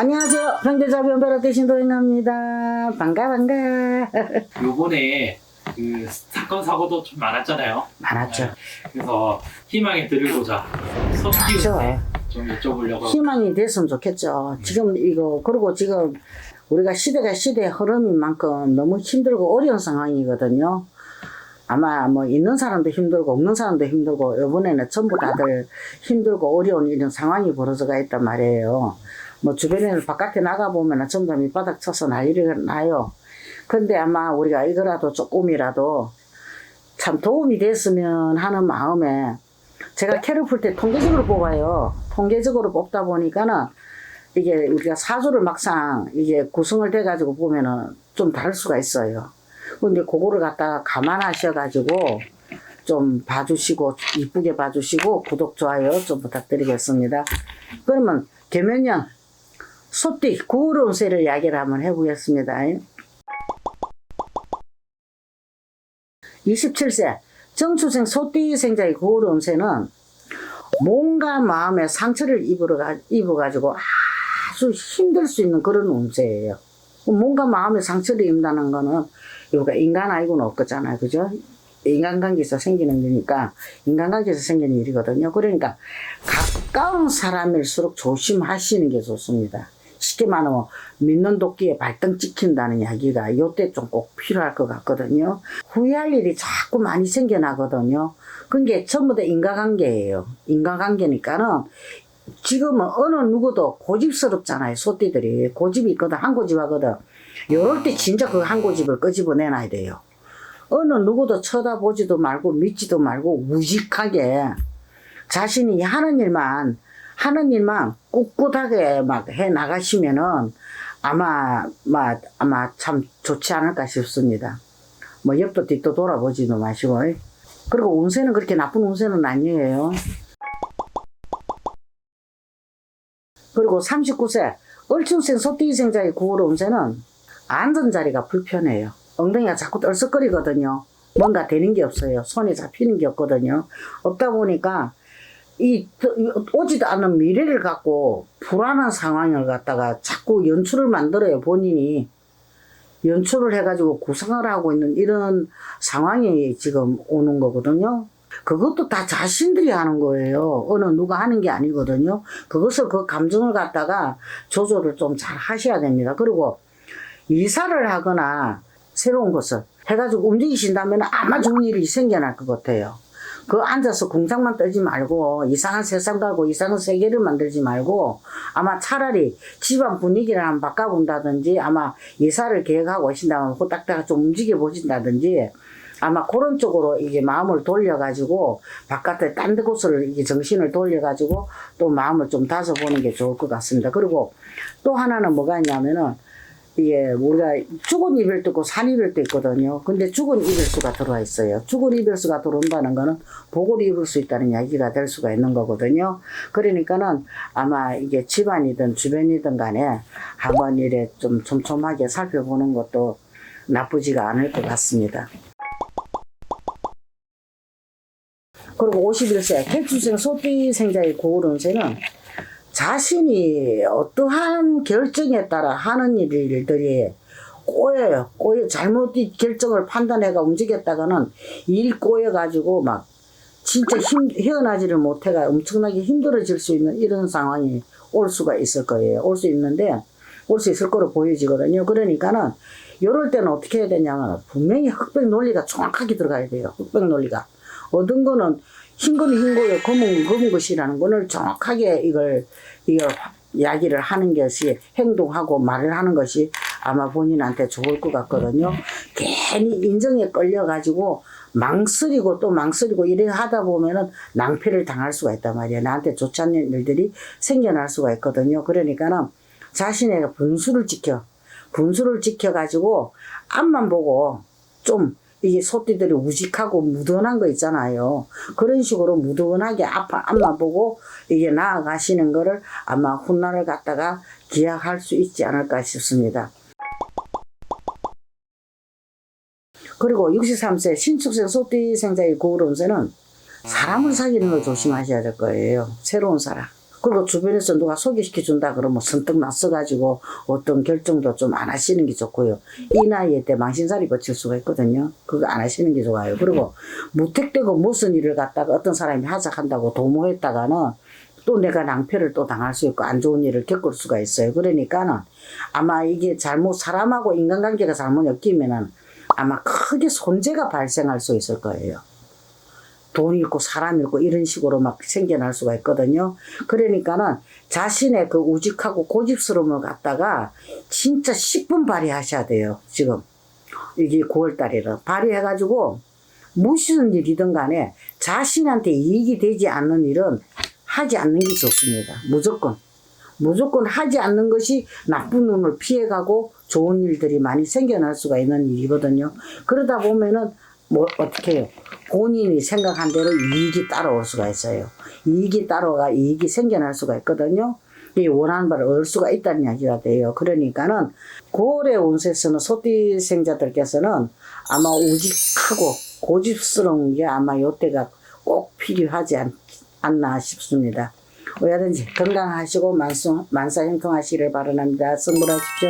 안녕하세요. 평대자 변별화 대신 도인합니다. 반가. 요번에 그 사건 사고도 좀 많았잖아요. 많았죠. 네. 그래서 희망에 드리고자 섭기 좀 여쭤보려고. 희망이 됐으면 좋겠죠. 지금 그리고 지금 우리가 시대가 시대의 흐름인 만큼 너무 힘들고 어려운 상황이거든요. 아마 뭐 있는 사람도 힘들고 없는 사람도 힘들고 이번에는 전부 다들 힘들고 어려운 이런 상황이 벌어져가 있단 말이에요. 뭐 주변에는 바깥에 나가보면 전부 다 밑바닥 쳐서 난리가 나요. 근데 아마 우리가 이거라도 조금이라도 참 도움이 됐으면 하는 마음에 제가 캐를 풀 때 통계적으로 뽑아요. 통계적으로 뽑다 보니까는 이게 우리가 사주를 막상 이게 구성을 돼가지고 보면은 좀 다를 수가 있어요. 근데 그거를 갖다가 감안하셔가지고 좀 봐주시고 이쁘게 봐주시고 구독 좋아요 좀 부탁드리겠습니다. 그러면 개면년 소띠 9월 운세를 이야기를 한번 해보겠습니다. 27세 정축생 소띠 생자의 9월 운세는 몸과 마음의 상처를 입어가지고 아주 힘들 수 있는 그런 운세예요. 몸과 마음의 상처를 입는다는 거는 우리가 인간 아니고는 없겠잖아요. 그죠? 인간관계에서 생기는 거니까 인간관계에서 생기는 일이거든요. 그러니까 가까운 사람일수록 조심하시는 게 좋습니다. 쉽게 말하면 믿는 도끼에 발등 찍힌다는 이야기가 이때 좀 꼭 필요할 것 같거든요. 후회할 일이 자꾸 많이 생겨나거든요. 그게 전부 다 인간관계예요. 인간관계니까는 지금은 어느 누구도 고집스럽잖아요. 소띠들이 고집이 있거든, 한 고집 하거든. 요럴 때 진짜 그 한 고집을 끄집어내놔야 돼요. 어느 누구도 쳐다보지도 말고 믿지도 말고 우직하게 자신이 하는 일만 꿋꿋하게 막 해 나가시면은 아마 참 좋지 않을까 싶습니다. 뭐 옆도 뒤도 돌아보지도 마시고. 그리고 운세는 그렇게 나쁜 운세는 아니에요. 그리고 39세 을충생 소띠생자의 9월 운세는 앉은 자리가 불편해요. 엉덩이가 자꾸 떨썩거리거든요. 뭔가 되는 게 없어요. 손에 잡히는 게 없거든요. 없다 보니까 오지도 않은 미래를 갖고 불안한 상황을 갖다가 자꾸 연출을 만들어요. 본인이 연출을 해가지고 구상을 하고 있는 이런 상황이 지금 오는 거거든요. 그것도 다 자신들이 하는 거예요. 어느 누가 하는 게 아니거든요. 그것을 그 감정을 갖다가 조절을 좀 잘 하셔야 됩니다. 그리고 이사를 하거나 새로운 것을 해가지고 움직이신다면 아마 좋은 일이 생겨날 것 같아요. 그 앉아서 궁상만 떨지 말고 이상한 세상 가고 이상한 세계를 만들지 말고 아마 차라리 집안 분위기를 한번 바꿔본다든지 아마 이사를 계획하고 오신다면 후딱딱 좀 움직여 보신다든지 아마 그런 쪽으로 이게 마음을 돌려가지고 바깥에 딴 데 곳을 이게 정신을 돌려가지고 또 마음을 좀 다져보는 게 좋을 것 같습니다. 그리고 또 하나는 뭐가 있냐면은 이게 우리가 죽은 이별도 있고 산 이별도 있거든요. 근데 죽은 이별수가 들어와 있어요. 죽은 이별수가 들어온다는 거는 복을 입을 수 있다는 이야기가 될 수가 있는 거거든요. 그러니까는 아마 이게 집안이든 주변이든 간에 한번 이래 좀 촘촘하게 살펴보는 것도 나쁘지가 않을 것 같습니다. 그리고 51세 개축생 소띠 생자의 9월 운세는 자신이 어떠한 결정에 따라 하는 일들이 꼬여요. 잘못 결정을 판단해가 움직였다가는 일 꼬여가지고 막 진짜 헤어나지를 못해가 엄청나게 힘들어질 수 있는 이런 상황이 올 수가 있을 거예요. 올 수 있을 거로 보여지거든요. 그러니까는 이럴 때는 어떻게 해야 되냐면 분명히 흑백 논리가 정확하게 들어가야 돼요. 흑백 논리가. 얻은 거는 흰 거는 흰 거예요. 검은 것이라는 거를 정확하게 이걸 이야기를 하는 것이 행동하고 말을 하는 것이 아마 본인한테 좋을 것 같거든요. 괜히 인정에 끌려가지고 망설이고 또 망설이고 이래 하다 보면은 낭패를 당할 수가 있단 말이에요. 나한테 좋지 않는 일들이 생겨날 수가 있거든요. 그러니까는 자신의 분수를 지켜가지고 앞만 보고 좀 이게 소띠들이 우직하고 무던한 거 있잖아요. 그런 식으로 무던하게 앞만 보고 이게 나아가시는 거를 아마 훗날을 갖다가 기약할 수 있지 않을까 싶습니다. 그리고 63세 신축생 소띠 생자의 9월 운세는 사람을 사귀는 걸 조심하셔야 될 거예요. 새로운 사람. 그리고 주변에서 누가 소개시켜 준다 그러면 선뜻 낯서가지고 어떤 결정도 좀 안 하시는 게 좋고요. 이 나이에 때 망신살이 거칠 수가 있거든요. 그거 안 하시는 게 좋아요. 그리고 무택되고 무슨 일을 갖다가 어떤 사람이 하작한다고 도모했다가는 또 내가 낭패를 또 당할 수 있고 안 좋은 일을 겪을 수가 있어요. 그러니까는 아마 이게 잘못 사람하고 인간관계가 잘못 엮이면은 아마 크게 손재가 발생할 수 있을 거예요. 돈 잃고 사람 잃고 이런 식으로 막 생겨날 수가 있거든요. 그러니까는 자신의 그 우직하고 고집스러움을 갖다가 진짜 10분 발휘하셔야 돼요. 지금 이게 9월달이라 발휘해가지고 무슨 일이든 간에 자신한테 이익이 되지 않는 일은 하지 않는 게 좋습니다. 무조건 하지 않는 것이 나쁜 눈을 피해가고 좋은 일들이 많이 생겨날 수가 있는 일이거든요. 그러다 보면은 뭐 어떻게 해요? 본인이 생각한 대로 이익이 따라올 수가 있어요. 이익이 따라가 이익이 생겨날 수가 있거든요. 이 원하는 바를 얻을 수가 있다는 이야기가 돼요. 그러니까는 9월의 운세에서는 소띠생자들께서는 아마 우직하고 고집스러운 게 아마 요때가 꼭 필요하지 않나 싶습니다. 뭐야든지 건강하시고 만사 형통하시기를 바랍니다. 선물하십시오.